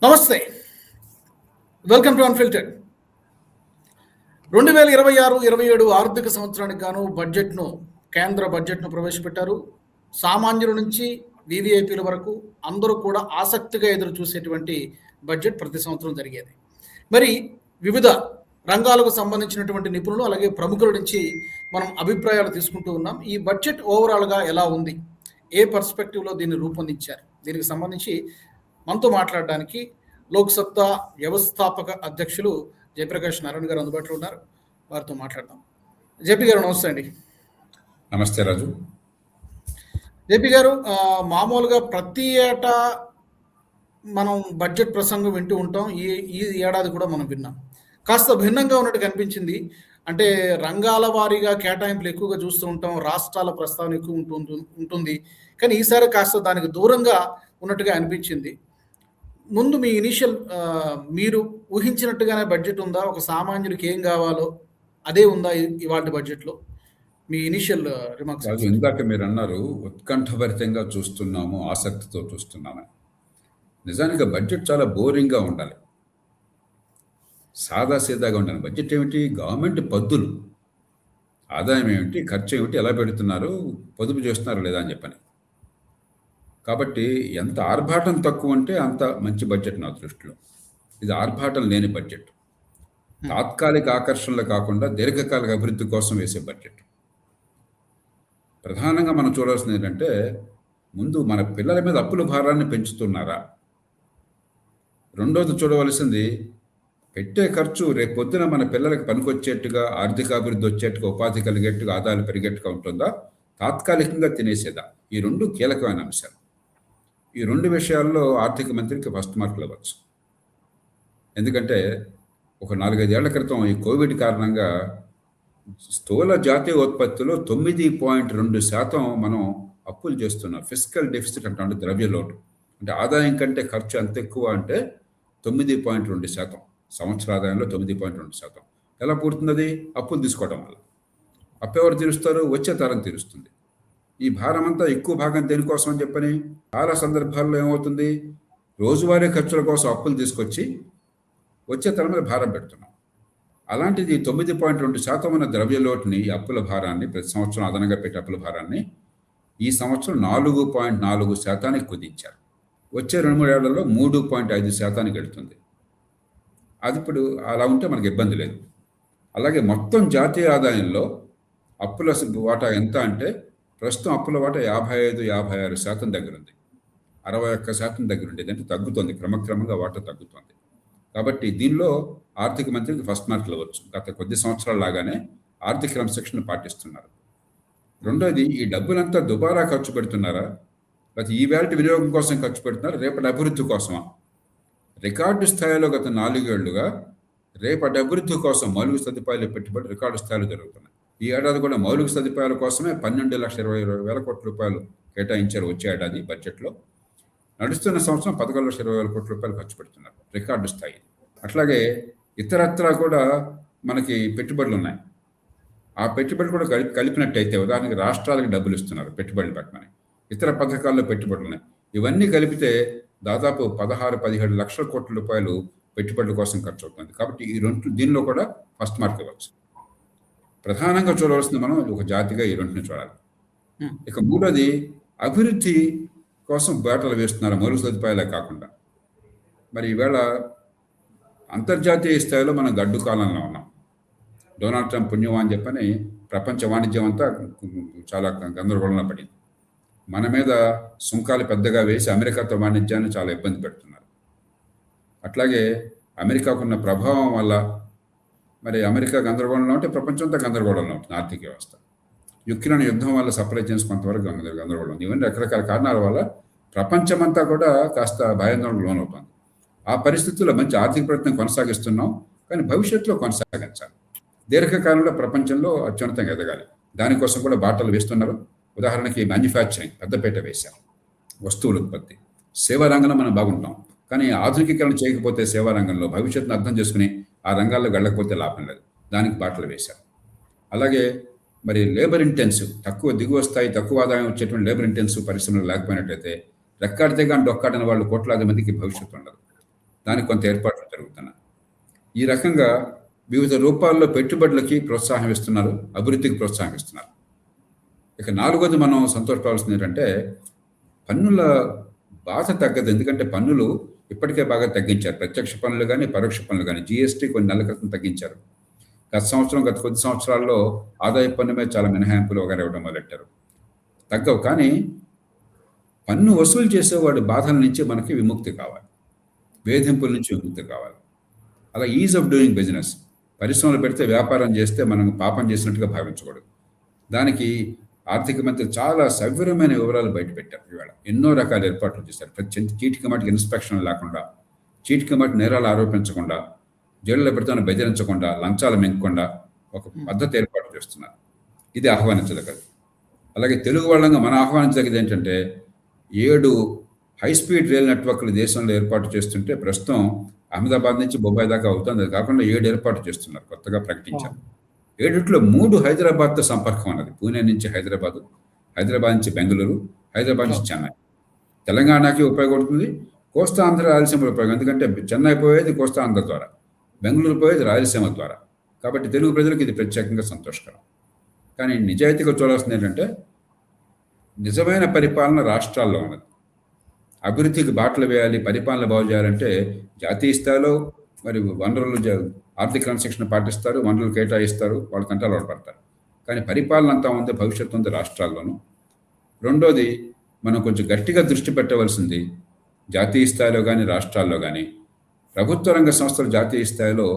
నమస్తే. Welcome to unfiltered. 2026-27 ఆర్థిక సంవత్సరానికి గాను కేంద్ర బడ్జెట్‌ను ప్రవేశపెట్టారు. సామాన్యుల నుంచి వీవీఐపీల వరకు అందరూ కూడా ఆసక్తిగా ఎదురు చూసేటువంటి బడ్జెట్ ప్రతి సంవత్సరం జరిగేది. మరి వివిధ రంగాలకు సంబంధించినటువంటి నిపుణులు, అలాగే ప్రముఖుల నుంచి మనం అభిప్రాయాలు తీసుకుంటూ ఉన్నాం. ఈ బడ్జెట్ ఓవరాల్‌గా ఎలా ఉంది? ఏ పర్స్పెక్టివ్‌లో దీన్ని రూపొందించారు? దీనికి సంబంధించి మనతో మాట్లాడడానికి లోక్సత్తా వ్యవస్థాపక అధ్యక్షులు జయప్రకాష్ నారాయణ గారు అందుబాటులో ఉన్నారు. వారితో మాట్లాడదాం. జేపీ గారు నమస్తే అండి. నమస్తే రాజు. జేపీ గారు, మామూలుగా ప్రతి ఏటా మనం బడ్జెట్ ప్రసంగం వింటూ ఉంటాం. ఈ ఏడాది కూడా మనం విన్నాం. కాస్త భిన్నంగా ఉన్నట్టు కనిపించింది. అంటే రంగాల వారీగా కేటాయింపులు ఎక్కువగా చూస్తూ ఉంటాం. రాష్ట్రాల ప్రస్తావన ఎక్కువ ఉంటుంది. కానీ ఈసారి కాస్త దానికి దూరంగా ఉన్నట్టుగా అనిపించింది. ముందు మీ ఇనిషియల్ మీరు ఊహించినట్టుగానే బడ్జెట్ ఉందా? ఒక సామాన్యుడికి ఏం కావాలో అదే ఉందా ఇవాల్టి బడ్జెట్‌లో? మీ ఇనిషియల్ రిమార్క్స్. రాజు, ఇందాక మీరు అన్నారు ఉత్కంఠభరితంగా చూస్తున్నాము, ఆసక్తితో చూస్తున్నామని. నిజానికి బడ్జెట్ చాలా బోరింగ్గా ఉండాలి, సాదాసీదాగా ఉండాలి. బడ్జెట్ ఏమిటి? గవర్నమెంట్ పద్దులు, ఆదాయం ఏమిటి, ఖర్చు ఏమిటి, ఎలా పెడుతున్నారు, పొదుపు చేస్తున్నారు లేదా అని చెప్పని. కాబట్టి ఎంత ఆర్భాటం తక్కువ ఉంటే అంత మంచి బడ్జెట్ నా దృష్టిలో. ఇది ఆర్భాటం లేని బడ్జెట్, తాత్కాలిక ఆకర్షణలు కాకుండా దీర్ఘకాలిక అభివృద్ధి కోసం వేసే బడ్జెట్. ప్రధానంగా మనం చూడాల్సింది ఏంటంటే, ముందు మన పిల్లల మీద అప్పుల భారాన్ని పెంచుతున్నారా? రెండోది చూడవలసింది, పెట్టే ఖర్చు రేపు పొద్దున మన పిల్లలకు పనికొచ్చేట్టుగా, ఆర్థికాభివృద్ధి వచ్చేట్టుగా, ఉపాధి కలిగేట్టుగా, ఆదాయాలు పెరిగేట్టుగా ఉంటుందా, తాత్కాలికంగా తినేసేదా? ఈ రెండు కీలకమైన అంశాలు. ఈ రెండు విషయాల్లో ఆర్థిక మంత్రికి ఫస్ట్ మార్కులు ఇవ్వచ్చు. ఎందుకంటే ఒక 4-5 ఏళ్ల క్రితం ఈ కోవిడ్ కారణంగా స్థూల జాతీయ ఉత్పత్తిలో 9.2% మనం అప్పులు చేస్తున్నాం. ఫిస్కల్ డెఫిసిట్ అంటే ద్రవ్య లోటు. అంటే ఆదాయం కంటే ఖర్చు ఎంత ఎక్కువ అంటే 9.2%. సంవత్సర ఆదాయంలో 9.2%. ఎలా పూడుతున్నది? అప్పులు తీసుకోవడం వల్ల. అప్పు ఎవరు తీరుస్తారు? వచ్చే తరం తీరుస్తుంది. ఈ భారం అంతా ఎక్కువ భాగం దేనికోసం అని చెప్పని చాలా సందర్భాల్లో ఏమవుతుంది, రోజువారీ ఖర్చుల కోసం అప్పులు తీసుకొచ్చి వచ్చే తరం మీద భారం పెడుతున్నాం. అలాంటిది 9.2% ఉన్న ద్రవ్య లోటుని, ఈ అప్పుల భారాన్ని, ప్రతి సంవత్సరం అదనంగా పెట్టే అప్పుల భారాన్ని ఈ సంవత్సరం 4.4% కుదించారు. వచ్చే 2-3 ఏళ్లలో 3.5% వెళుతుంది. అది ఇప్పుడు అలా ఉంటే మనకి ఇబ్బంది లేదు. అలాగే మొత్తం జాతీయ ఆదాయంలో అప్పుల వాటా ఎంత అంటే, ప్రస్తుతం అప్పుల వాటా 55-56% దగ్గర ఉంది. 61% దగ్గర ఉండేది. అంటే తగ్గుతుంది, క్రమక్రమంగా వాటా తగ్గుతుంది. కాబట్టి దీనిలో ఆర్థిక మంత్రికి ఫస్ట్ మార్కులు ఇవ్వచ్చు. గత కొద్ది సంవత్సరాల లాగానే ఆర్థిక క్రమశిక్షణ పాటిస్తున్నారు. రెండోది, ఈ డబ్బులంతా దుబారా ఖర్చు పెడుతున్నారా, లేకపోతే ఈవేళ వినియోగం కోసం ఖర్చు పెడుతున్నారా, రేపటి అభివృద్ధి కోసమా? రికార్డు స్థాయిలో గత 4 ఏళ్లుగా రేపటి అభివృద్ధి కోసం మౌలిక సదుపాయాలు పెట్టుబడి రికార్డు స్థాయిలో జరుగుతున్నాయి. ఈ ఏడాది కూడా మౌలిక సదుపాయాల కోసమే 12,20,000 కోట్ల రూపాయలు కేటాయించారు వచ్చే ఏడాది బడ్జెట్లో. నడుస్తున్న సంవత్సరం 11,20,000 కోట్ల రూపాయలు ఖర్చు పెడుతున్నారు, రికార్డు స్థాయి. అట్లాగే ఇతరత్రా కూడా మనకి పెట్టుబడులు ఉన్నాయి. ఆ పెట్టుబడులు కూడా కలిపినట్టయితే, ఉదాహరణకి రాష్ట్రాలకు డబ్బులు ఇస్తున్నారు పెట్టుబడులు పెట్టమని, ఇతర పథకాల్లో పెట్టుబడులు ఉన్నాయి. ఇవన్నీ కలిపితే దాదాపు 16-17 లక్షల కోట్ల రూపాయలు పెట్టుబడుల కోసం ఖర్చు అవుతుంది. కాబట్టి ఈ దీనిలో కూడా ఫస్ట్ మార్క్ ఇవ్వచ్చు. ప్రధానంగా చూడవలసింది మనం ఒక జాతిగా ఈ రెండుని చూడాలి. ఇక మూడోది, అభివృద్ధి కోసం బాటలు వేస్తున్నారు మౌలిక సదుపాయాలే కాకుండా. మరి ఈవేళ అంతర్జాతీయ స్థాయిలో మనం గడ్డు కాలంలో ఉన్నాం. డొనాల్డ్ ట్రంప్ పుణ్యమా అని చెప్పని ప్రపంచ వాణిజ్యం అంతా చాలా గందరగోళంలో పడింది. మన మీద సుంకాలు పెద్దగా వేసి అమెరికాతో వాణిజ్యాన్ని చాలా ఇబ్బంది పెడుతున్నారు. అట్లాగే అమెరికాకున్న ప్రభావం వల్ల మరి అమెరికా గందరగోళంలో ఉంటే ప్రపంచం అంతా గందరగోళంలో ఉంటుంది ఆర్థిక వ్యవస్థ. యుక్రెయిన్ యుద్ధం వల్ల సప్లై చైన్స్ కొంతవరకు గందరగోళం. ఇవన్నీ రకరకాల కారణాల వల్ల ప్రపంచమంతా కూడా కాస్త భయాందోళనకు లోనవుతుంది. ఆ పరిస్థితుల్లో మంచి ఆర్థిక ప్రయత్నం కొనసాగిస్తున్నాం, కానీ భవిష్యత్తులో కొనసాగించాలి. దీర్ఘకాలంలో ప్రపంచంలో అత్యున్నతంగా ఎదగాలి. దానికోసం కూడా బాటలు వేస్తున్నారు. ఉదాహరణకి మ్యానుఫ్యాక్చరింగ్ పెద్దపీట వేశారు, వస్తువుల ఉత్పత్తి. సేవా రంగంలో మనం బాగుంటాం, కానీ ఆధునికీకరణ చేయకపోతే సేవా రంగంలో భవిష్యత్తును అర్థం చేసుకుని ఆ రంగాల్లో వెళ్ళకపోతే లాభం లేదు. దానికి బాటలు వేశారు. అలాగే మరి లేబర్ ఇంటెన్సివ్, తక్కువ దిగువ స్థాయి, తక్కువ ఆదాయం వచ్చేటువంటి లేబర్ ఇంటెన్సివ్ పరిశ్రమలు లేకపోయినట్లయితే రెక్కాడితే కానీ డొక్కాడని వాళ్ళు కోట్లాది మందికి భవిష్యత్తు ఉండదు. దానికి కొంత ఏర్పాట్లు జరుగుతున్నాయి. ఈ రకంగా వివిధ రూపాల్లో పెట్టుబడులకి ప్రోత్సాహం ఇస్తున్నారు, అభివృద్ధికి ప్రోత్సాహం ఇస్తున్నారు. ఇక నాలుగోది మనం సంతోషపడాల్సింది ఏంటంటే పన్నుల బాధ తగ్గదు. ఎందుకంటే పన్నులు ఇప్పటికే బాగా తగ్గించారు. ప్రత్యక్ష పన్నులు కానీ, పరోక్ష పన్నులు కానీ. జీఎస్టీ కొన్ని నెలల క్రితం తగ్గించారు. గత కొద్ది సంవత్సరాల్లో ఆదాయ పన్ను మీద చాలా మినహాయింపులు వగైరా ఇవ్వడం మొదలెట్టారు. తగ్గవు. కానీ పన్ను వసూలు చేసేవాడి బాధల నుంచి మనకి విముక్తి కావాలి, వేధింపుల నుంచి విముక్తి కావాలి. అలా ఈజ్ ఆఫ్ డూయింగ్ బిజినెస్, పరిశ్రమలు పెడితే వ్యాపారం చేస్తే మనం పాపం చేసినట్టుగా భావించకూడదు. దానికి ఆర్థిక మంత్రి చాలా సవివరమైన వివరాలు బయటపెట్టారు. ఇవాళ ఎన్నో రకాల ఏర్పాట్లు చేశారు. ప్రతి చీటికి మటుకు ఇన్స్పెక్షన్ లేకుండా, చీటికి మటుకు నేరాలు ఆరోపించకుండా, జైల్లో పెడతాను బెదిరించకుండా, లంచాలు మెంగకుండా ఒక పద్ధతి ఏర్పాటు చేస్తున్నారు. ఇది ఆహ్వానించదగ్గది. అలాగే తెలుగు వాళ్ళంగా మనం ఆహ్వానించదగ్గది ఏంటంటే 7 హైస్పీడ్ రైల్ నెట్వర్క్లు దేశంలో ఏర్పాటు చేస్తుంటే ప్రస్తుతం అహ్మదాబాద్ నుంచి బొంబాయి దాకా అవుతుంది. అది కాకుండా 7 ఏర్పాటు చేస్తున్నారు, కొత్తగా ప్రకటించారు. 7లో 3 హైదరాబాద్తో సంపర్కం ఉన్నది. పూణే నుంచి హైదరాబాద్, హైదరాబాద్ నుంచి బెంగళూరు, హైదరాబాద్ నుంచి చెన్నై. తెలంగాణకి ఉపయోగపడుతుంది, కోస్తా ఆంధ్ర రాయలసీమ ఉపయోగం. ఎందుకంటే చెన్నై పోయేది కోస్తా ఆంధ్ర ద్వారా, బెంగళూరు పోయేది రాయలసీమ ద్వారా. కాబట్టి తెలుగు ప్రజలకు ఇది ప్రత్యేకంగా సంతోషకరం. కానీ నిజాయితీగా చూడాల్సింది ఏంటంటే నిజమైన పరిపాలన రాష్ట్రాల్లో ఉన్నది. అభివృద్ధికి బాటలు వేయాలి, పరిపాలన బాగు చేయాలంటే జాతీయ స్థాయిలో మరి వనరులు ఆర్థిక క్రమశిక్షణ పాటిస్తారు, వనరులు కేటాయిస్తారు, వాళ్ళ కంటాలు పడతారు. కానీ పరిపాలన అంతా ఉంది, భవిష్యత్తు ఉంది రాష్ట్రాల్లోనూ. రెండోది మనం కొంచెం గట్టిగా దృష్టి పెట్టవలసింది జాతీయ స్థాయిలో కానీ రాష్ట్రాల్లో కానీ ప్రభుత్వ రంగ సంస్థలు జాతీయ స్థాయిలో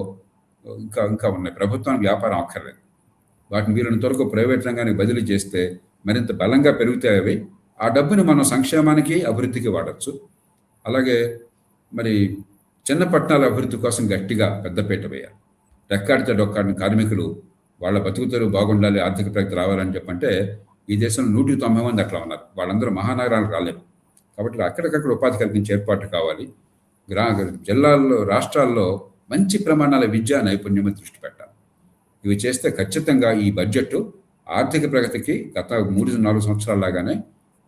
ఇంకా ఉన్నాయి. ప్రభుత్వానికి వ్యాపారం అక్కర్లేదు. వాటిని వీళ్ళని వరకు ప్రైవేట్ రంగానికి బదిలీ చేస్తే మరింత బలంగా పెరుగుతాయి అవి. ఆ డబ్బుని మనం సంక్షేమానికి, అభివృద్ధికి వాడచ్చు. అలాగే మరి చిన్న పట్టణాల అభివృద్ధి కోసం గట్టిగా పెద్దపీట వేయాలి. రెక్కాడితే డొక్కాడిన కార్మికులు వాళ్ళ బతుకుతెరువు బాగుండాలి, ఆర్థిక ప్రగతి రావాలని చెప్పంటే ఈ దేశంలో 190 మంది అట్లా ఉన్నారు. వాళ్ళందరూ మహానగరాలకు రాలేరు. కాబట్టి అక్కడికక్కడ ఉపాధి కల్పించే ఏర్పాటు కావాలి. జిల్లాల్లో, రాష్ట్రాల్లో మంచి ప్రమాణాల విద్యా నైపుణ్యం దృష్టి పెట్టాలి. ఇవి చేస్తే ఖచ్చితంగా ఈ బడ్జెట్ ఆర్థిక ప్రగతికి గత 3-4 సంవత్సరాల లాగానే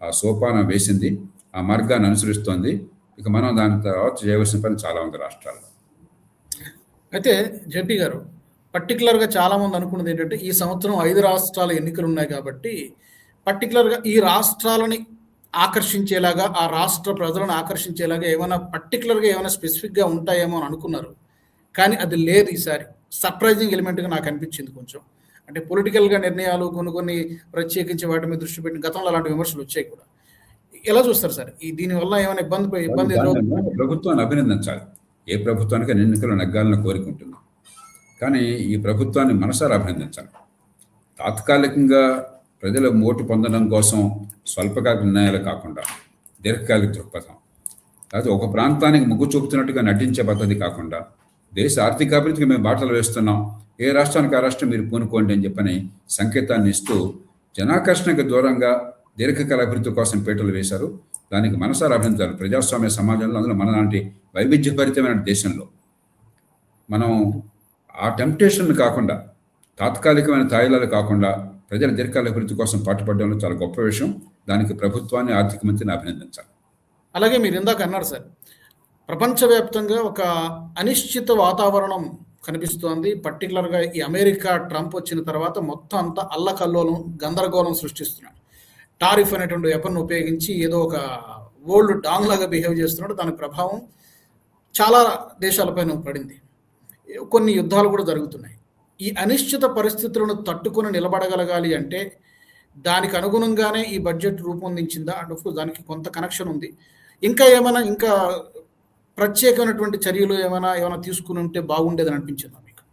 ఆ సోపానం వేసింది, ఆ మార్గాన్ని అనుసరిస్తోంది. ఇక మనం దాని తర్వాత చేయవలసిన పని చాలా ఉంది రాష్ట్రాల్లో. అయితే జెపీ గారు, పర్టికులర్గా చాలామంది అనుకున్నది ఏంటంటే ఈ సంవత్సరం 5 రాష్ట్రాల ఎన్నికలు ఉన్నాయి కాబట్టి పర్టికులర్గా ఈ రాష్ట్రాలని ఆకర్షించేలాగా, ఆ రాష్ట్ర ప్రజలను ఆకర్షించేలాగా ఏమైనా స్పెసిఫిక్గా ఉంటాయేమో అని అనుకున్నారు. కానీ అది లేదు. ఈసారి సర్ప్రైజింగ్ ఎలిమెంట్గా నాకు అనిపించింది కొంచెం. అంటే పొలిటికల్గా నిర్ణయాలు కొన్ని ప్రత్యేకించి వాటి మీద దృష్టి పెట్టిన గతంలో అలాంటి విమర్శలు వచ్చాయి కూడా. ఎలా చూస్తారు సార్? దీనివల్ల ఏమైనా ఇబ్బంది ఎదురవుతుందా? ప్రభుత్వాన్ని అభినందించాలి. ఏ ప్రభుత్వానికి ఎన్నికలు నెగ్గాలని కోరిక ఉంటుంది. కానీ ఈ ప్రభుత్వాన్ని మనసారా అభినందించాలి. తాత్కాలికంగా ప్రజల ఓటు పొందడం కోసం స్వల్పకాలిక నిర్ణయాలు కాకుండా దీర్ఘకాలిక దృక్పథం, కాదు ఒక ప్రాంతానికి మొగ్గు చూపుతున్నట్టుగా నటించే పద్ధతి కాకుండా దేశ ఆర్థికాభివృద్ధికి మేము బాటలు వేస్తున్నాం, ఏ రాష్ట్రానికి ఆ రాష్ట్రం మీరు పూనుకోండి అని చెప్పని సంకేతాన్ని ఇస్తూ జనాకర్షణకు దూరంగా దీర్ఘకాల అభివృద్ధి కోసం పీటలు వేశారు. దానికి మనసారా అభినందించాలి. ప్రజాస్వామ్య సమాజంలో, అందులో మనలాంటి వైవిధ్యభరితమైన దేశంలో మనం ఆ టెంప్టేషన్ కాకుండా, తాత్కాలికమైన తాయిలాలు కాకుండా ప్రజల దీర్ఘకాల అభివృద్ధి కోసం పాటుపడడంలో చాలా గొప్ప విషయం. దానికి ప్రభుత్వాన్ని, ఆర్థిక మంత్రిని అభినందించాలి. అలాగే మీరు ఇందాక అన్నారు సార్, ప్రపంచవ్యాప్తంగా ఒక అనిశ్చిత వాతావరణం కనిపిస్తోంది. పర్టికులర్గా ఈ అమెరికా ట్రంప్ వచ్చిన తర్వాత మొత్తం అంతా అల్లకల్లోలం, గందరగోళం సృష్టిస్తున్నాడు. టారిఫ్ అనేటువంటి వెపన్ ఉపయోగించి ఏదో ఒక వరల్డ్ డాంగ్ లాగా బిహేవ్ చేస్తున్నాడు. దాని ప్రభావం చాలా దేశాలపైన పడింది. కొన్ని యుద్ధాలు కూడా జరుగుతున్నాయి. ఈ అనిశ్చిత పరిస్థితులను తట్టుకొని నిలబడగలగాలి అంటే దానికి అనుగుణంగానే ఈ బడ్జెట్ రూపొందించిందా? అండ్ ఆఫ్ కోర్స్ దానికి కొంత కనెక్షన్ ఉంది. ఇంకా ప్రత్యేకమైనటువంటి చర్యలు ఏమైనా తీసుకుని ఉంటే బాగుండేదని అనిపించిందా మీకు?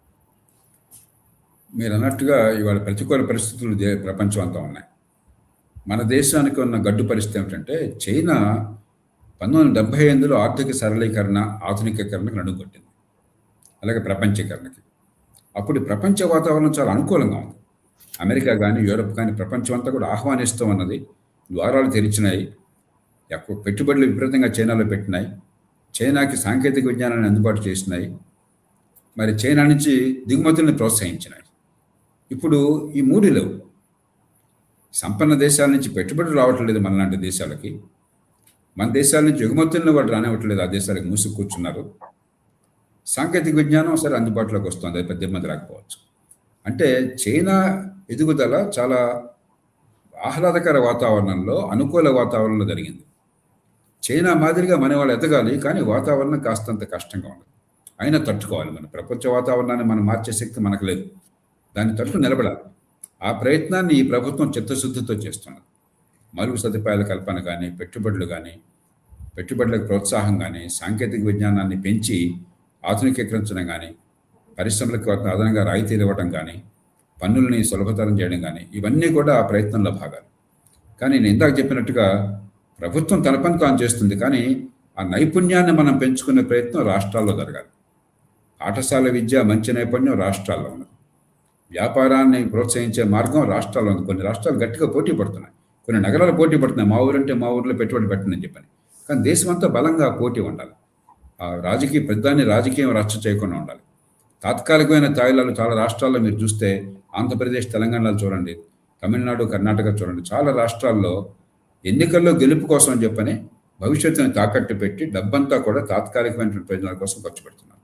మీరు అన్నట్టుగా ఇవాళ ప్రతికూల పరిస్థితులు ప్రపంచం అంతా ఉన్నాయి. మన దేశానికి ఉన్న గడ్డు పరిస్థితి ఏమిటంటే చైనా 1978లో ఆర్థిక సరళీకరణ, ఆధునికీకరణకు నడుంకొట్టింది, అలాగే ప్రపంచీకరణకి. అప్పుడు ప్రపంచ వాతావరణం చాలా అనుకూలంగా ఉంది. అమెరికా కానీ, యూరప్ కానీ ప్రపంచం అంతా కూడా ఆహ్వానిస్తూ ఉన్నది. ద్వారాలు తెరిచినాయి. పెట్టుబడులు విపరీతంగా చైనాలో పెట్టినాయి. చైనాకి సాంకేతిక విజ్ఞానాన్ని అందుబాటు చేసినాయి. మరి చైనా నుంచి దిగుమతుల్ని ప్రోత్సహించినాయి. ఇప్పుడు ఈ 3 లేవు. సంపన్న దేశాల నుంచి పెట్టుబడులు రావట్లేదు మనలాంటి దేశాలకి. మన దేశాల నుంచి ఎగుమతులను వాడు రానివ్వట్లేదు. ఆ దేశాలకు మూసుకు కూర్చున్నారు. సాంకేతిక విజ్ఞానం సరే అందుబాటులోకి వస్తుంది, అది పెద్ద ఇబ్బంది రాకపోవచ్చు. అంటే చైనా ఎదుగుదల చాలా ఆహ్లాదకర వాతావరణంలో, అనుకూల వాతావరణంలో జరిగింది. చైనా మాదిరిగా మన వాళ్ళు ఎదగాలి, కానీ వాతావరణం కాస్తంత కష్టంగా ఉండదు. అయినా తట్టుకోవాలి. మన ప్రపంచ వాతావరణాన్ని మనం మార్చే శక్తి మనకు లేదు. దాన్ని తట్టు నిలబడాలి. ఆ ప్రయత్నాన్ని ఈ ప్రభుత్వం చిత్తశుద్ధితో చేస్తున్నది. మరుగు సదుపాయాల కల్పన కానీ, పెట్టుబడులు కానీ, పెట్టుబడులకు ప్రోత్సాహం కానీ, సాంకేతిక విజ్ఞానాన్ని పెంచి ఆధునికీకరించడం కానీ, పరిశ్రమలకు అదనంగా రాయితీలు ఇవ్వడం కానీ, పన్నులని సులభతరం చేయడం కానీ, ఇవన్నీ కూడా ఆ ప్రయత్నంలో భాగాలు. కానీ నేను ఇందాక చెప్పినట్టుగా ప్రభుత్వం తన పని తాను చేస్తుంది, కానీ ఆ నైపుణ్యాన్ని మనం పెంచుకునే ప్రయత్నం రాష్ట్రాల్లో జరగాలి. పాఠశాల విద్య, మంచి నైపుణ్యం రాష్ట్రాల్లో ఉన్నది. వ్యాపారాన్ని ప్రోత్సహించే మార్గం రాష్ట్రాల్లో ఉంది. కొన్ని రాష్ట్రాలు గట్టిగా పోటీ పడుతున్నాయి, కొన్ని నగరాలు పోటీ పడుతున్నాయి. మా ఊరంటే మా ఊరిలో పెట్టుబడి పెట్టండి చెప్పని. కానీ దేశమంతా బలంగా పోటీ ఉండాలి. ఆ రాజకీయ పెద్దాన్ని రాజకీయం రచ్చ చేయకుండా ఉండాలి. తాత్కాలికమైన తాయిలాలు చాలా రాష్ట్రాల్లో మీరు చూస్తే, ఆంధ్రప్రదేశ్, తెలంగాణలో చూడండి, తమిళనాడు, కర్ణాటక చూడండి, చాలా రాష్ట్రాల్లో ఎన్నికల్లో గెలుపు కోసం అని చెప్పని భవిష్యత్తుని తాకట్టు పెట్టి డబ్బంతా కూడా తాత్కాలికమైన ప్రయోజనాల కోసం ఖర్చు పెడుతున్నారు.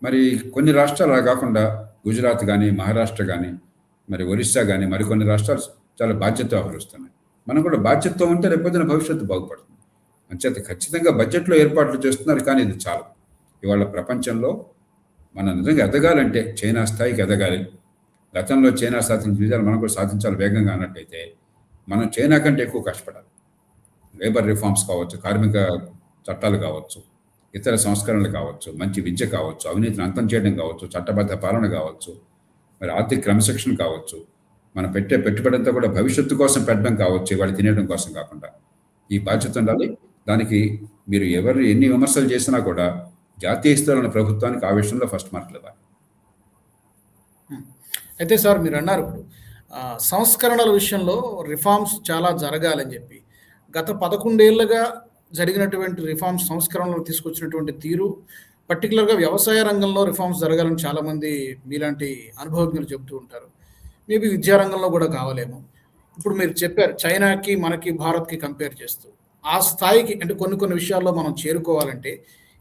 మరి కొన్ని రాష్ట్రాలు అలా కాకుండా గుజరాత్ కానీ, మహారాష్ట్ర కానీ, మరి ఒరిస్సా కానీ, మరికొన్ని రాష్ట్రాలు చాలా బాధ్యత వ్యవహరిస్తున్నాయి. మనం కూడా బాధ్యతతో ఉంటే రేపొద్దున భవిష్యత్తు బాగుపడుతుంది. అంచేత ఖచ్చితంగా బడ్జెట్లో ఏర్పాట్లు చేస్తున్నారు, కానీ ఇది చాలు. ఇవాళ ప్రపంచంలో మనం నిజంగా ఎదగాలంటే చైనా స్థాయికి ఎదగాలి. గతంలో చైనా సాధించిన విజయాలు మనం కూడా సాధించాలి వేగంగా అన్నట్టయితే మనం చైనా కంటే ఎక్కువ కష్టపడాలి. లేబర్ రిఫార్మ్స్ కావచ్చు, కార్మిక చట్టాలు కావచ్చు, ఇతర సంస్కరణలు కావచ్చు, మంచి విద్య కావచ్చు, అవినీతిని అంతం చేయడం కావచ్చు, చట్టబద్ధ పాలన కావచ్చు, మరి ఆర్థిక క్రమశిక్షణ కావచ్చు, మనం పెట్టే పెట్టుబడి అంతా కూడా భవిష్యత్తు కోసం పెట్టడం కావచ్చు, వాళ్ళు తినేయడం కోసం కాకుండా. ఈ బాధ్యత ఉండాలి. దానికి మీరు ఎన్ని విమర్శలు చేసినా కూడా జాతీయ స్థాయిలో ఉన్న ప్రభుత్వానికి ఆ విషయంలో ఫస్ట్ మార్కులు ఇవ్వాలి. అయితే సార్ మీరు అన్నారు ఇప్పుడు సంస్కరణల విషయంలో రిఫార్మ్స్ చాలా జరగాలని చెప్పి, గత 11 ఏళ్లుగా జరిగినటువంటి రిఫార్మ్స్, సంస్కరణలు తీసుకొచ్చినటువంటి తీరు, పర్టికులర్గా వ్యవసాయ రంగంలో రిఫార్మ్స్ జరగాలని చాలామంది మీలాంటి అనుభవజ్ఞులు చెబుతూ ఉంటారు. మేబీ విద్యారంగంలో కూడా కావాలేమో. ఇప్పుడు మీరు చెప్పారు చైనాకి మనకి భారత్కి కంపేర్ చేస్తూ ఆ స్థాయికి, అంటే కొన్ని విషయాల్లో మనం చేరుకోవాలంటే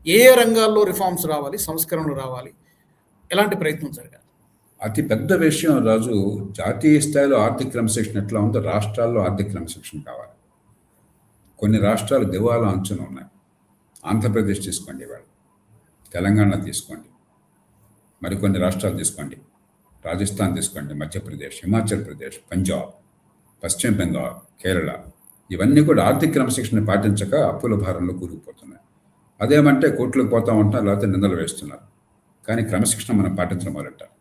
ఏ రంగాల్లో రిఫార్మ్స్ రావాలి, సంస్కరణలు రావాలి, ఎలాంటి ప్రయత్నం జరగాలి? అతి పెద్ద విషయం రాజు, జాతీయ స్థాయిలో ఆర్థిక క్రమశిక్షణ ఎట్లా ఉందో రాష్ట్రాల్లో ఆర్థిక క్రమశిక్షణ కావాలి. కొన్ని రాష్ట్రాలు దివాలా అంచున ఉన్నాయి. ఆంధ్రప్రదేశ్ తీసుకోండి, ఇవాళ తెలంగాణ తీసుకోండి, మరికొన్ని రాష్ట్రాలు తీసుకోండి, రాజస్థాన్ తీసుకోండి, మధ్యప్రదేశ్, హిమాచల్ ప్రదేశ్, పంజాబ్, పశ్చిమ బెంగాల్, కేరళ, ఇవన్నీ కూడా ఆర్థిక క్రమశిక్షణ పాటించక అప్పుల భారంలో కూరుకుపోతున్నాయి. అదేమంటే కోట్లకు పోతా ఉంటున్నారు, లేకపోతే నిందలు వేస్తున్నారు. కానీ క్రమశిక్షణ మనం పాటించడం మొదలెట్టాలి.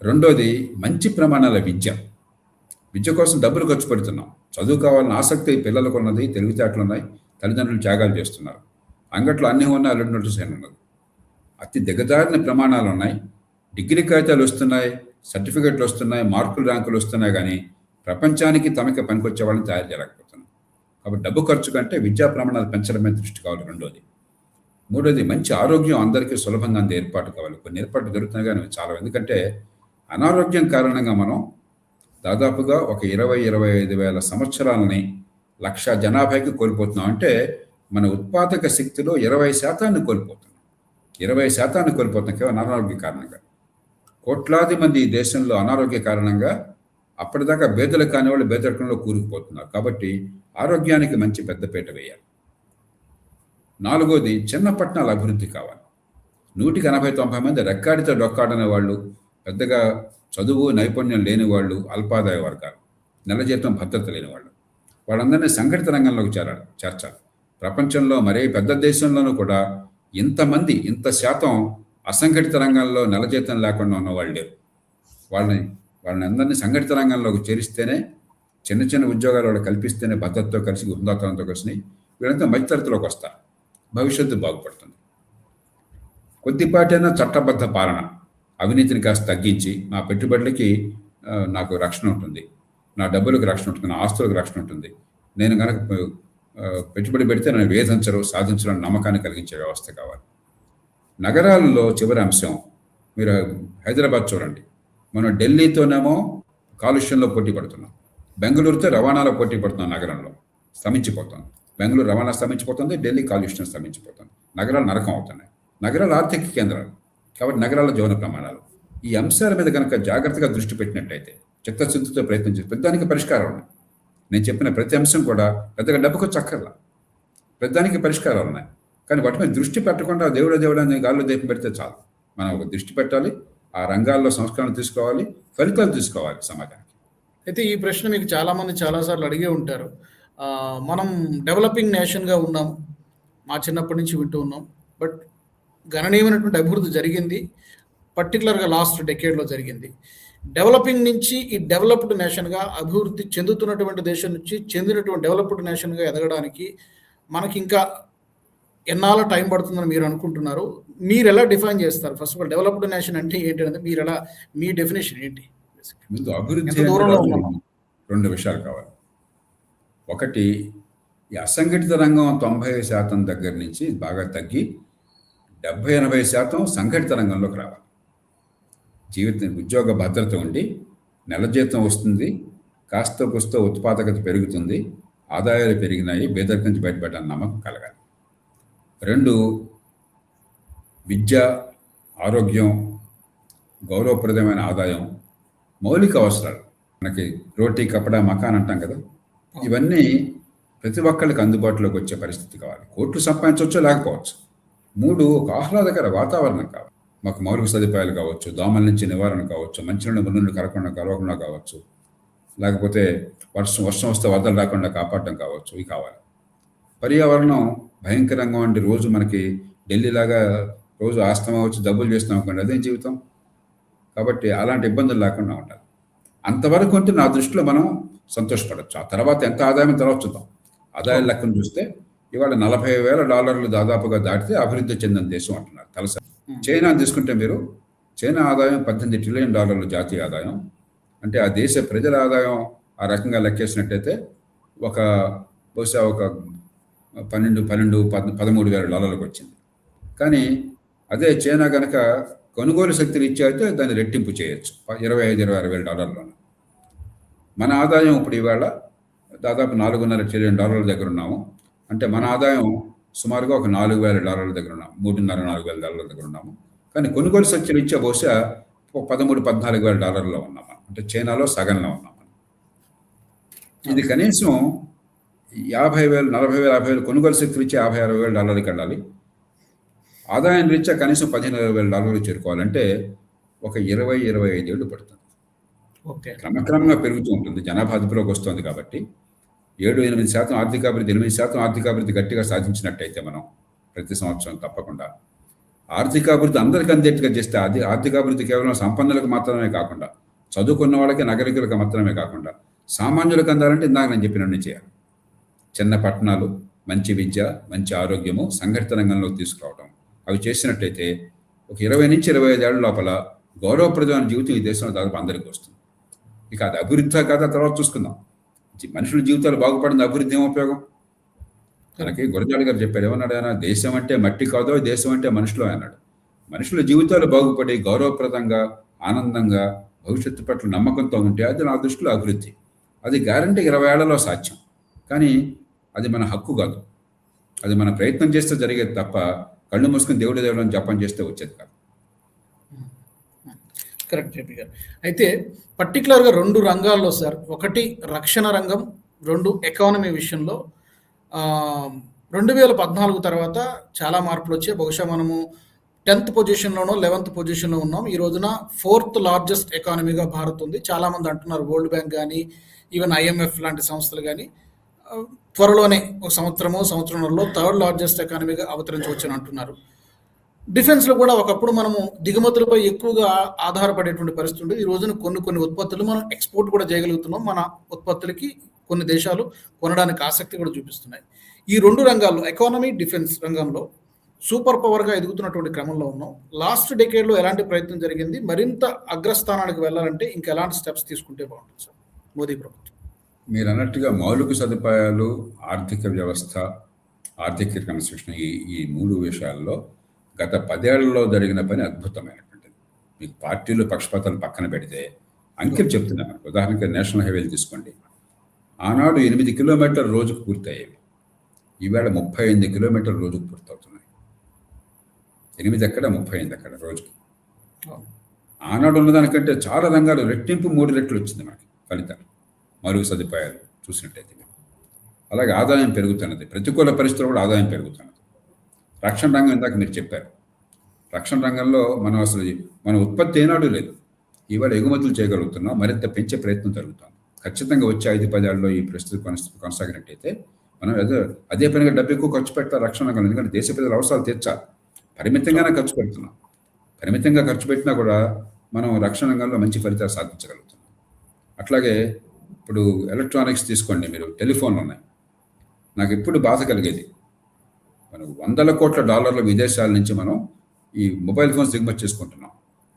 రెండోది మంచి ప్రమాణాల విద్య కోసం డబ్బులు ఖర్చు పెడుతున్నాం. చదువు కావాలని ఆసక్తి పిల్లలకు ఉన్నది, తెలివితేటలు ఉన్నాయి, తల్లిదండ్రులు త్యాగాలు చేస్తున్నారు. అంగట్లో అన్నీ ఉన్నా అల్లుడి నోటీస్ అయిన ఉన్నది. అతి దిగజారిన ప్రమాణాలు ఉన్నాయి. డిగ్రీ కాగితాలు వస్తున్నాయి, సర్టిఫికెట్లు వస్తున్నాయి, మార్కులు, ర్యాంకులు వస్తున్నాయి, కానీ ప్రపంచానికి తమకి పనికొచ్చే వాళ్ళని తయారు చేయలేకపోతున్నాం. కాబట్టి డబ్బు ఖర్చు కంటే విద్యా ప్రమాణాలు పెంచడమే దృష్టి కావాలి. రెండోది. మూడోది మంచి ఆరోగ్యం అందరికీ సులభంగా అందే ఏర్పాటు కావాలి. కొన్ని ఏర్పాట్లు జరుగుతున్నాయి, కానీ చాలా. ఎందుకంటే అనారోగ్యం కారణంగా మనం దాదాపుగా ఒక 20-25 వేల సంవత్సరాలని 1,00,000 జనాభాకి కోల్పోతున్నాం. అంటే మన ఉత్పాదక శక్తిలో 20% కోల్పోతున్నాం. 20% కోల్పోతున్నాం కేవలం అనారోగ్య కారణంగా. కోట్లాది మంది ఈ దేశంలో అనారోగ్య కారణంగా అప్పటిదాకా బేదలు కాని వాళ్ళు బేదరికంలో కూరుకుపోతున్నారు. కాబట్టి ఆరోగ్యానికి మంచి పెద్దపీట వేయాలి. నాలుగోది, చిన్న పట్టణాల అభివృద్ధి కావాలి. 180-90 మంది రెక్కాడితో డొక్కాడనే వాళ్ళు, పెద్దగా చదువు నైపుణ్యం లేని వాళ్ళు, అల్పాదాయ వర్గాలు, నెల జీతం భద్రత లేని వాళ్ళు, వాళ్ళందరినీ సంఘటిత రంగంలోకి చేర్చాలి. ప్రపంచంలో మరే పెద్ద దేశంలోనూ కూడా ఇంతమంది, ఇంత శాతం అసంఘటిత రంగంలో నెల జీతం లేకుండా ఉన్న వాళ్ళు లేరు. వాళ్ళని అందరినీ సంఘటిత రంగంలోకి చేరిస్తేనే, చిన్న చిన్న ఉద్యోగాలు వాళ్ళు కల్పిస్తేనే భద్రతతో కలిసి, హుందాతనంతో కలిసి వీళ్ళంతా మధ్యతరగతిలోకి వస్తారు. భవిష్యత్తు బాగుపడుతుంది. కొద్దిపాటైనా చట్టబద్ధ పాలన, అవినీతిని కాస్త తగ్గించి, నా పెట్టుబడులకి నాకు రక్షణ ఉంటుంది, నా డబ్బులకు రక్షణ ఉంటుంది, నా ఆస్తులకు రక్షణ ఉంటుంది, నేను కనుక పెట్టుబడి పెడితే నన్ను వేధించరు, సాధించడం నమ్మకాన్ని కలిగించే వ్యవస్థ కావాలి. నగరాల్లో చివరి అంశం, మీరు హైదరాబాద్ చూడండి. మనం ఢిల్లీతోనేమో కాలుష్యంలో పోటీ పడుతున్నాం, బెంగళూరుతో రవాణాలో పోటీ పడుతున్నాం. నగరంలో స్తంభించిపోతుంది. బెంగళూరు రవాణా స్తంభించిపోతుంది, ఢిల్లీ కాలుష్యం స్తంభించిపోతుంది, నగరాలు నరకం అవుతున్నాయి. నగరాలు ఆర్థిక కేంద్రాలు కాబట్టి నగరాల జీవన ప్రమాణాలు ఈ అంశాల మీద కనుక జాగ్రత్తగా దృష్టి పెట్టినట్టయితే చిత్తశుద్ధితో ప్రయత్నం చేసి ప్రతిదానికి పరిష్కారం ఉన్నాయి. నేను చెప్పిన ప్రతి అంశం కూడా పెద్దగా డబ్బుకు చక్కర్లా, ప్రతిదానికి పరిష్కారాలు ఉన్నాయి. కానీ వాటి మీద దృష్టి పెట్టకుండా దేవుడు అని గాల్లో దీపం పెడితే చాలు. మనం ఒక దృష్టి పెట్టాలి, ఆ రంగాల్లో సంస్కరణ తీసుకోవాలి, ఫలితాలు తీసుకోవాలి సమాజానికి. అయితే ఈ ప్రశ్న మీకు చాలామంది చాలాసార్లు అడిగే ఉంటారు. మనం డెవలపింగ్ నేషన్గా ఉన్నాము, మా చిన్నప్పటి నుంచి వింటూ ఉన్నాం. బట్ గణనీయమైనటువంటి అభివృద్ధి జరిగింది, పర్టికులర్గా లాస్ట్ డెకేడ్లో జరిగింది. డెవలపింగ్ నుంచి ఈ డెవలప్డ్ నేషన్గా అభివృద్ధి చెందుతున్నటువంటి దేశం నుంచి చెందినటువంటి డెవలప్డ్ నేషన్గా ఎదగడానికి మనకి ఇంకా ఎన్నాళ్ళ టైం పడుతుందని మీరు అనుకుంటున్నారు? మీరు ఎలా డిఫైన్ చేస్తారు? First of all developed nation అంటే ఏంటి అనేది మీరు ఎలా, మీ డెఫినేషన్ ఏంటి? ముందు అభివృద్ధి ఎంత దూరంలో ఉన్నాం? రెండు విషయాలు కావాలి. ఒకటి, ఈ అసంఘటిత రంగం 90% దగ్గర నుంచి బాగా తగ్గి 70-80% సంఘటిత రంగంలోకి రావాలి. ఉద్యోగ భద్రత ఉండి నెల జీతం వస్తుంది, కాస్త కూస్తో ఉత్పాదకత పెరుగుతుంది, ఆదాయాలు పెరిగినాయి, పేదరికం నుంచి బయటపడ్డాన్ని నమ్మకం కలగాలి. రెండు, విద్య, ఆరోగ్యం, గౌరవప్రదమైన ఆదాయం, మౌలిక అవసరాలు, మనకి రోటీ కపడా మకాన్ అంటాం కదా, ఇవన్నీ ప్రతి ఒక్కళ్ళకి అందుబాటులోకి వచ్చే పరిస్థితి కావాలి. కోట్లు సంపాదించవచ్చో లేకపోవచ్చు. మూడు, ఒక ఆహ్లాదకర వాతావరణం కావాలి. మాకు మౌలిక సదుపాయాలు కావచ్చు, దోమల నుంచి నివారణ కావచ్చు, మంచినీళ్ళు ముళ్ళు కలవకుండా కావచ్చు, లేకపోతే వర్షం వస్తే వరదలు రాకుండా కాపాడటం కావచ్చు, ఇవి కావాలి. పర్యావరణం భయంకరంగా ఉండి రోజు మనకి ఢిల్లీలాగా రోజు ఆస్తమా వచ్చి జబ్బులు చేస్తాం అనుకోండి, అదేం జీవితం. కాబట్టి అలాంటి ఇబ్బందులు లేకుండా ఉండాలి. అంతవరకు ఉంటే నా దృష్టిలో మనం సంతోషపడవచ్చు. ఆ తర్వాత ఎంత ఆదాయం తర్వాత చూద్దాం. ఆదాయం లెక్కను చూస్తే ఇవాళ $40,000 దాదాపుగా దాటితే అభివృద్ధి చెందిన దేశం అంటున్నారు. తలసరి చైనా తీసుకుంటే మీరు, చైనా ఆదాయం $18 ట్రిలియన్ జాతీయ ఆదాయం. అంటే ఆ దేశ ప్రజల ఆదాయం ఆ రకంగా లెక్కేసినట్టయితే బహుశా ఒక $13,000 వచ్చింది. కానీ అదే చైనా కనుక కొనుగోలు శక్తి రీత్యా అయితే దాన్ని రెట్టింపు చేయొచ్చు, $25,000-26,000. మన ఆదాయం ఇప్పుడు ఇవాళ దాదాపు $4.5 ట్రిలియన్ దగ్గర ఉన్నాము. అంటే మన ఆదాయం సుమారుగా ఒక $4,000 దగ్గర ఉన్నాము, $3,500-4,000 దగ్గర ఉన్నాము. కానీ కొనుగోలు శక్తి రీత్యా బహుశా $13,000-14,000 ఉన్నాము. అంటే చైనాలో సగంలో ఉన్నాము. ఇది కనీసం 50,000, 40,000, 50,000 కొనుగోలు శక్తి రీత్యా $50,000-60,000 వెళ్ళాలి. ఆదాయం రీత్యా కనీసం $15,000 చేరుకోవాలంటే ఒక 20-25 ఏళ్ళు పడుతుంది. క్రమక్రమంగా పెరుగుతూ ఉంటుంది, జనాభా అదుపులోకి వస్తుంది. కాబట్టి 7-8% ఆర్థికాభివృద్ధి, 8% ఆర్థికాభివృద్ధి గట్టిగా సాధించినట్టయితే మనం ప్రతి సంవత్సరం తప్పకుండా ఆర్థికాభివృద్ధి అందరికీ అందేట్టుగా చేస్తే, అది ఆర్థికాభివృద్ధి కేవలం సంపన్నులకు మాత్రమే కాకుండా, చదువుకున్న వాళ్ళకి, నగరికులకు మాత్రమే కాకుండా సామాన్యులకు అందాలంటే ఇందాక నేను చెప్పినట్టు చేయాలి. చిన్న పట్టణాలు, మంచి విద్య, మంచి ఆరోగ్యము, సంఘటిత రంగంలోకి తీసుకురావడం, అవి చేసినట్టయితే ఒక 20-25 ఏళ్ల లోపల గౌరవప్రదమైన జీవితం ఈ దేశంలో దాదాపు అందరికీ వస్తుంది. ఇక అది అభివృద్ధి కాదా తర్వాత చూసుకుందాం. మనుషుల జీవితాలు బాగుపడింది, అభివృద్ధి ఏం ఉపయోగం? మనకి గురజాడ గారు చెప్పారు, ఏమన్నాడు ఆయన, దేశం అంటే మట్టి కాదో, దేశం అంటే మనుషులు అన్నాడు. మనుషుల జీవితాలు బాగుపడి గౌరవప్రదంగా, ఆనందంగా, భవిష్యత్తు పట్ల నమ్మకంతో ఉంటే అది నా దృష్టిలో అభివృద్ధి. అది గ్యారంటీ 20 ఏళ్లలో సాధ్యం. కానీ అది మన హక్కు కాదు, అది మన ప్రయత్నం చేస్తే జరిగేది తప్ప కళ్ళు మూసుకుని దేవుడు జపం చేస్తే వచ్చేది కాదు. కరెక్ట్ చెప్పి గారు. అయితే పర్టికులర్గా 2 రంగాల్లో సార్, ఒకటి రక్షణ రంగం, 2 ఎకానమీ విషయంలో 2014 తర్వాత చాలా మార్పులు వచ్చాయి. బహుశా మనము 10th పొజిషన్లోనో 11th పొజిషన్లో ఉన్నాం. ఈ రోజున 4th లార్జెస్ట్ ఎకానమీగా భారత్ ఉంది. చాలామంది అంటున్నారు, వరల్డ్ బ్యాంక్ కానీ, ఈవెన్ IMF లాంటి సంస్థలు కానీ త్వరలోనే ఒక సంవత్సరంలో 3rd లార్జెస్ట్ ఎకానమీగా అవతరించవచ్చని అంటున్నారు. డిఫెన్స్లో కూడా ఒకప్పుడు మనము దిగుమతులపై ఎక్కువగా ఆధారపడేటువంటి పరిస్థితి ఉంది. ఈ రోజున కొన్ని ఉత్పత్తులు మనం ఎక్స్పోర్ట్ కూడా చేయగలుగుతున్నాం. మన ఉత్పత్తులకి కొన్ని దేశాలు కొనడానికి ఆసక్తి కూడా చూపిస్తున్నాయి. ఈ 2 రంగాల్లో, ఎకానమీ, డిఫెన్స్ రంగంలో సూపర్ పవర్గా ఎదుగుతున్నటువంటి క్రమంలో ఉన్నాం. లాస్ట్ డెకేడ్లో ఎలాంటి ప్రయత్నం జరిగింది? మరింత అగ్రస్థానానికి వెళ్ళాలంటే ఇంకా ఎలాంటి స్టెప్స్ తీసుకుంటే బాగుంటుంది సార్ మోదీ ప్రభుత్వం? మీరు అన్నట్టుగా మౌలిక సదుపాయాలు, ఆర్థిక వ్యవస్థ, ఆర్థిక కన్స్ట్రక్షన్, ఈ 3 విషయాల్లో గత 10 ఏళ్లలో జరిగిన పని అద్భుతమైనటువంటిది. మీకు పార్టీలు, పక్షపాతాలు పక్కన పెడితే అంకెలు చెప్తున్నాను. ఉదాహరణకి నేషనల్ హైవేలు తీసుకోండి. ఆనాడు 8 కిలోమీటర్ల రోజుకు పూర్తయ్యేవి, ఈవేళ 38 కిలోమీటర్ల రోజుకు పూర్తవుతున్నాయి. 8 ఎక్కడ 30 అయింది అక్కడ రోజుకి. అవును. ఆనాడు ఉన్నదానికంటే చాలా రంగాలు రెట్టింపు 3 రెట్లు వచ్చింది మనకి ఫలితాలు. మరుగు సదుపాయాలు చూసినట్టయితే. అలాగే ఆదాయం పెరుగుతున్నది. ప్రతికూల పరిస్థితుల్లో కూడా ఆదాయం పెరుగుతున్నది. రక్షణ రంగం ఇందాక మీరు చెప్పారు. రక్షణ రంగంలో మనం అసలు మన ఉత్పత్తి ఏనాడు లేదు. ఇవాళ ఎగుమతులు చేయగలుగుతున్నాం. మరింత పెంచే ప్రయత్నం జరుగుతుంది. ఖచ్చితంగా వచ్చే 5-10 ఏళ్లలో ఈ పరిస్థితి కొనసాగినట్టయితే మనం అదే పనిగా డబ్బు ఎక్కువ ఖర్చు పెట్టాలి రక్షణ రంగంలో. ఎందుకంటే దేశ ప్రజల అవసరాలు తీర్చాలి. పరిమితంగానే ఖర్చు పెడుతున్నాం. పరిమితంగా ఖర్చు పెట్టినా కూడా మనం రక్షణ రంగంలో మంచి ఫలితాలు సాధించగలుగుతున్నాం. అట్లాగే ఇప్పుడు ఎలక్ట్రానిక్స్ తీసుకోండి మీరు. టెలిఫోన్లు ఉన్నాయి. నాకు ఎప్పుడు బాధ కలిగేది, మనం $100 కోట్ల విదేశాల నుంచి మనం ఈ మొబైల్ ఫోన్స్ దిగుమతి చేసుకుంటున్నాం.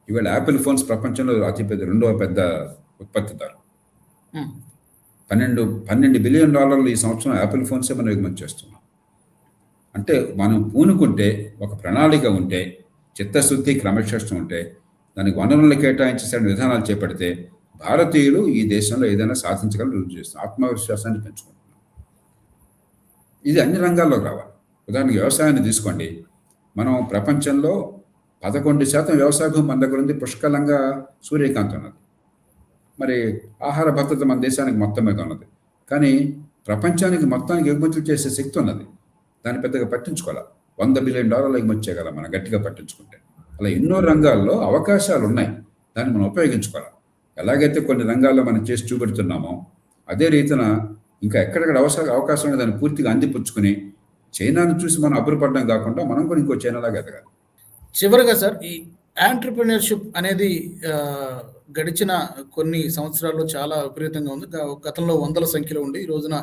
ఇవాళ యాపిల్ ఫోన్స్ ప్రపంచంలో అతిపెద్ద 2వ పెద్ద ఉత్పత్తిదారు. $12 బిలియన్ ఈ సంవత్సరం యాపిల్ ఫోన్సే మనం ఎగుమతి చేస్తున్నాం. అంటే మనం పూనుకుంటే, ఒక ప్రణాళిక ఉంటే, చిత్తశుద్ధి క్రమశిక్షణ ఉంటే, దానికి వనరులు కేటాయించేసే విధానాలు చేపడితే భారతీయులు ఈ దేశంలో ఏదైనా సాధించగలని రుజువు చేస్తున్నాం. ఆత్మవిశ్వాసాన్ని పెంచుకుంటున్నాం. ఇది అన్ని రంగాల్లో రావాలి. ఉదాహరణకి వ్యవసాయాన్ని తీసుకోండి. మనం ప్రపంచంలో 11% వ్యవసాయ భూమి మన దగ్గర ఉంది. పుష్కలంగా సూర్యకాంతి ఉన్నది. మరి ఆహార భద్రత మన దేశానికి మొత్తం మీద ఉన్నది. కానీ ప్రపంచానికి మొత్తానికి ఎగుమతులు చేసే శక్తి ఉన్నది. దాన్ని పెద్దగా పట్టించుకోవాలి. $100 బిలియన్ ఎగుమతి చేయగలం మనం గట్టిగా పట్టించుకుంటే. అలా ఎన్నో రంగాల్లో అవకాశాలు ఉన్నాయి. దాన్ని మనం ఉపయోగించుకోవాలి. ఎలాగైతే కొన్ని రంగాల్లో మనం చేసి చూపెడుతున్నామో అదే రీతిన ఇంకా ఎక్కడెక్కడ అవకాశం ఉంది దాన్ని పూర్తిగా అందిపుచ్చుకుని చైనాను చూసి మనం అబ్బురపడడం కాకుండా మనం కూడా ఇంకో చైనాలాగా ఎదగాలి. చివరిగా సార్, ఈ యాంటర్‌ప్రెన్యూర్‌షిప్ అనేది గడిచిన కొన్ని సంవత్సరాల్లో చాలా విపరీతంగా ఉంది. గతంలో వందల సంఖ్యలో ఉండి ఈ రోజున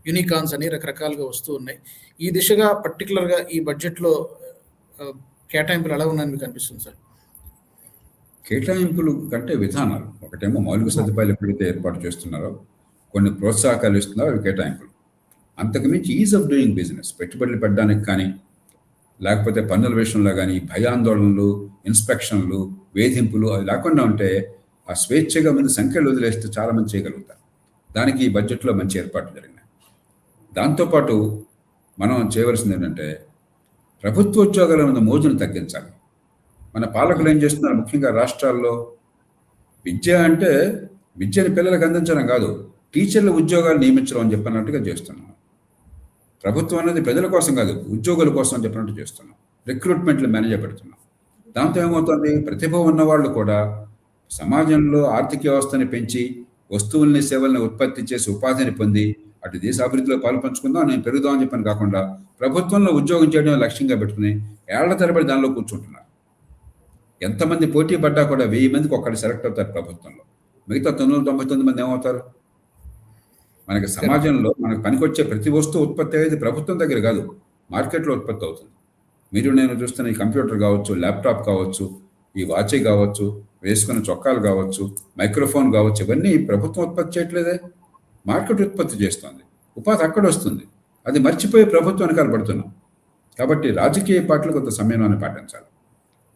యూనికార్న్స్ అని రకరకాలుగా వస్తూ ఉన్నాయి. ఈ దిశగా పర్టిక్యులర్‌గా ఈ బడ్జెట్‌లో కేటాయింపులు ఎలా ఉన్నాయని మీకు అనిపిస్తుంది సార్? కేటాయింపులు కంటే విధానాలు. ఒకటేమో మౌలిక సదుపాయాలు ఎప్పుడైతే ఏర్పాటు చేస్తున్నారో, కొన్ని ప్రోత్సాహకాలు ఇస్తున్నారో అవి కేటాయింపులు. అంతకుమించి ఈజ్ ఆఫ్ డూయింగ్ బిజినెస్, పెట్టుబడులు పెట్టడానికి కానీ, లేకపోతే పన్నుల విషయంలో కానీ భయాందోళనలు, ఇన్స్పెక్షన్లు, వేధింపులు అవి లేకుండా ఉంటే ఆ స్వేచ్ఛగా ముందు సంఖ్యలు వదిలేస్తే చాలామంది చేయగలుగుతారు. దానికి ఈ బడ్జెట్లో మంచి ఏర్పాట్లు జరిగినాయి. దాంతోపాటు మనం చేయవలసింది ఏంటంటే ప్రభుత్వ ఉద్యోగాల మీద మోజును తగ్గించాలి. మన పాలకులు ఏం చేస్తున్నారు, ముఖ్యంగా రాష్ట్రాల్లో విద్య అంటే విద్యని పిల్లలకు అందించడం కాదు, టీచర్ల ఉద్యోగాలు నియమించడం అని చెప్పినట్టుగా చేస్తున్నాం. ప్రభుత్వం అనేది ప్రజల కోసం కాదు, ఉద్యోగుల కోసం అని చెప్పినట్టు చేస్తున్నాం. రిక్రూట్మెంట్లు మేనేజ్ పెడుతున్నాం. దాంతో ఏమవుతుంది, ప్రతిభ ఉన్నవాళ్ళు కూడా సమాజంలో ఆర్థిక వ్యవస్థని పెంచి వస్తువుల్ని సేవల్ని ఉత్పత్తి చేసి ఉపాధిని పొంది అటు దేశ అభివృద్ధిలో పాల్పంచుకుందాం, నేను పెరుగుదామని చెప్పని కాకుండా ప్రభుత్వంలో ఉద్యోగం చేయడం లక్ష్యంగా పెట్టుకుని ఏళ్ల తరబడి దానిలో కూర్చుంటున్నారు. ఎంతమంది పోటీ పడ్డా కూడా 1000 మందికి ఒక్కటి సెలెక్ట్ అవుతారు ప్రభుత్వంలో. మిగతా 999 మంది ఏమవుతారు? మనకి సమాజంలో మనకు పనికొచ్చే ప్రతి వస్తువు ఉత్పత్తి అయ్యేది ప్రభుత్వం దగ్గర కాదు, మార్కెట్లో ఉత్పత్తి అవుతుంది. మీరు నేను చూస్తున్న ఈ కంప్యూటర్ కావచ్చు, ల్యాప్టాప్ కావచ్చు, ఈ వాచ్ కావచ్చు, వేసుకున్న చొక్కాలు కావచ్చు, మైక్రోఫోన్ కావచ్చు, ఇవన్నీ ప్రభుత్వం ఉత్పత్తి చేయట్లేదే, మార్కెట్ ఉత్పత్తి చేస్తుంది. ఉపాధి అక్కడ వస్తుంది. అది మర్చిపోయి ప్రభుత్వం వెనకాల పడుతున్నాం. కాబట్టి రాజకీయ పార్టీలు కొంత సమయంలోనే పాటించాలి.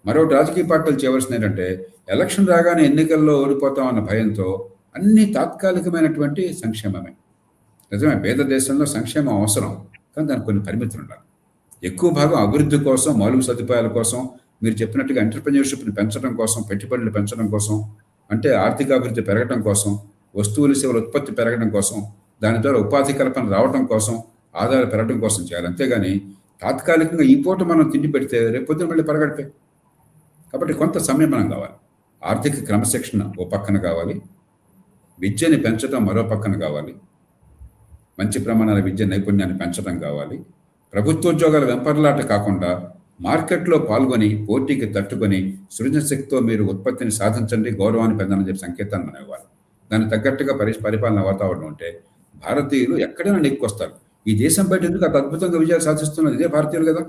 మరొకటి రాజకీయ పార్టీలు చేయవలసింది ఏంటంటే ఎలక్షన్ రాగానే ఎన్నికల్లో ఓడిపోతామన్న భయంతో అన్ని తాత్కాలికమైనటువంటి సంక్షేమమే. నిజమే, పేద దేశంలో సంక్షేమం అవసరం, కానీ దానికి కొన్ని పరిమితులు ఉండాలి. ఎక్కువ భాగం అభివృద్ధి కోసం, మౌలిక సదుపాయాల కోసం, మీరు చెప్పినట్టుగా ఎంటర్‌ప్రెన్యూర్‌షిప్‌ని పెంచడం కోసం, పెట్టుబడులు పెంచడం కోసం, అంటే ఆర్థిక అభివృద్ధి పెరగడం కోసం, వస్తువులు సేవల ఉత్పత్తి పెరగడం కోసం, దాని ద్వారా ఉపాధి కల్పన రావడం కోసం, ఆదాయాలు పెరగడం కోసం చేయాలి. అంతేగాని తాత్కాలికంగా ఈ పూట మనం తిండి పెడితే రేపు పొద్దున మళ్ళీ పరగడిపే. కాబట్టి కొంత సమయం మనం కావాలి. ఆర్థిక క్రమశిక్షణ ఓ పక్కన కావాలి, విద్యని పెంచడం మరో పక్కన కావాలి, మంచి ప్రమాణాల విద్య నైపుణ్యాన్ని పెంచడం కావాలి. ప్రభుత్వోద్యోగాల వెంపర్లాట కాకుండా మార్కెట్లో పాల్గొని పోటీకి తట్టుకొని సృజనశక్తితో మీరు ఉత్పత్తిని సాధించండి, గౌరవాన్ని పెంచాలని చెప్పి సంకేతాన్ని మనం ఇవ్వాలి. దానికి తగ్గట్టుగా పరిపాలన వాతావరణం ఉంటే భారతీయులు ఎక్కడైనా నెక్కొస్తారు. ఈ దేశం బయట ఎందుకు అంత అద్భుతంగా విజయాలు సాధిస్తున్నది ఇదే భారతీయులు కదా.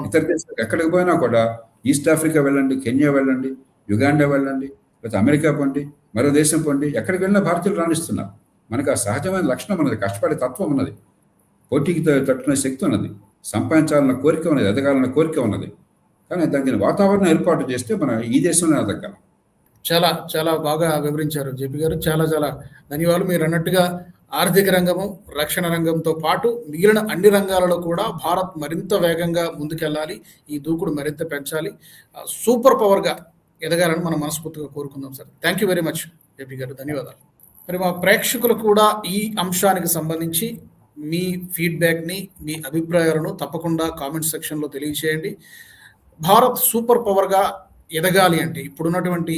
ఇతర దేశాలు ఎక్కడికి పోయినా కూడా ఈస్ట్ ఆఫ్రికా వెళ్ళండి, కెన్యా వెళ్ళండి, యుగాండా వెళ్ళండి, లేకపోతే అమెరికా పోండి, మరో దేశం పోండి, ఎక్కడికి వెళ్ళినా భారతీయులు రాణిస్తున్నారు. మనకు ఆ సహజమైన లక్షణం ఉన్నది, కష్టపడే తత్వం ఉన్నది, పోటీకి తట్టుకునే శక్తి ఉన్నది, సంపాదించాలన్న కోరిక ఉన్నది, ఎదగాలన్న కోరిక ఉన్నది. కానీ దానికి వాతావరణం ఏర్పాటు చేస్తే మనం ఈ దేశంలో ఎదగలం. చాలా చాలా బాగా వివరించారు జేపీ గారు. చాలా చాలా ధన్యవాదాలు. మీరు అన్నట్టుగా ఆర్థిక రంగము, రక్షణ రంగంతో పాటు మిగిలిన అన్ని రంగాలలో కూడా భారత్ మరింత వేగంగా ముందుకెళ్ళాలి. ఈ దూకుడు మరింత పెంచాలి. సూపర్ పవర్గా ఎదగాలని మనం మనస్ఫూర్తిగా కోరుకుందాం sir. Thank you very much JP గారు, ధన్యవాదాలు. మరి మా ప్రేక్షకులు కూడా ఈ అంశానికి సంబంధించి మీ ఫీడ్బ్యాక్ని, మీ అభిప్రాయాలను తప్పకుండా కామెంట్ సెక్షన్లో తెలియచేయండి. భారత్ సూపర్ పవర్గా ఎదగాలి అంటే, ఇప్పుడున్నటువంటి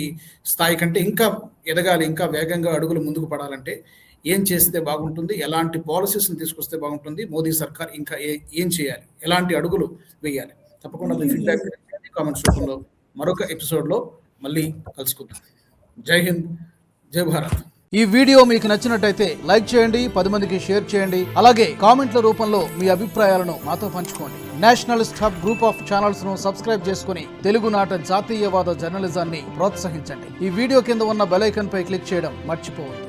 స్థాయి కంటే ఇంకా ఎదగాలి, ఇంకా వేగంగా అడుగులు ముందుకు పడాలంటే ఏం చేస్తే బాగుంటుంది, ఎలాంటి పాలసీస్ని తీసుకొస్తే బాగుంటుంది, మోదీ సర్కార్ ఇంకా ఏం చేయాలి, ఎలాంటి అడుగులు వేయాలి, తప్పకుండా మీ ఫీడ్బ్యాక్ కామెంట్స్ రూపంలో మరొక ఎపిసోడ్లో మళ్ళీ కలుసుకుందాం. జై హింద్, జై భారత్. ఈ వీడియో మీకు నచ్చినట్టయితే లైక్ చేయండి, 10 మందికి షేర్ చేయండి. అలాగే కామెంట్ల రూపంలో మీ అభిప్రాయాలను మాతో పంచుకోండి. Nationalist hub group of channels ను సబ్స్క్రైబ్ చేసుకుని తెలుగునాట జాతీయవాద జర్నలిజాన్ని ప్రోత్సహించండి. ఈ వీడియో కింద ఉన్న బెల్ ఐకాన్ పై క్లిక్ చేయడం మర్చిపోవద్దు.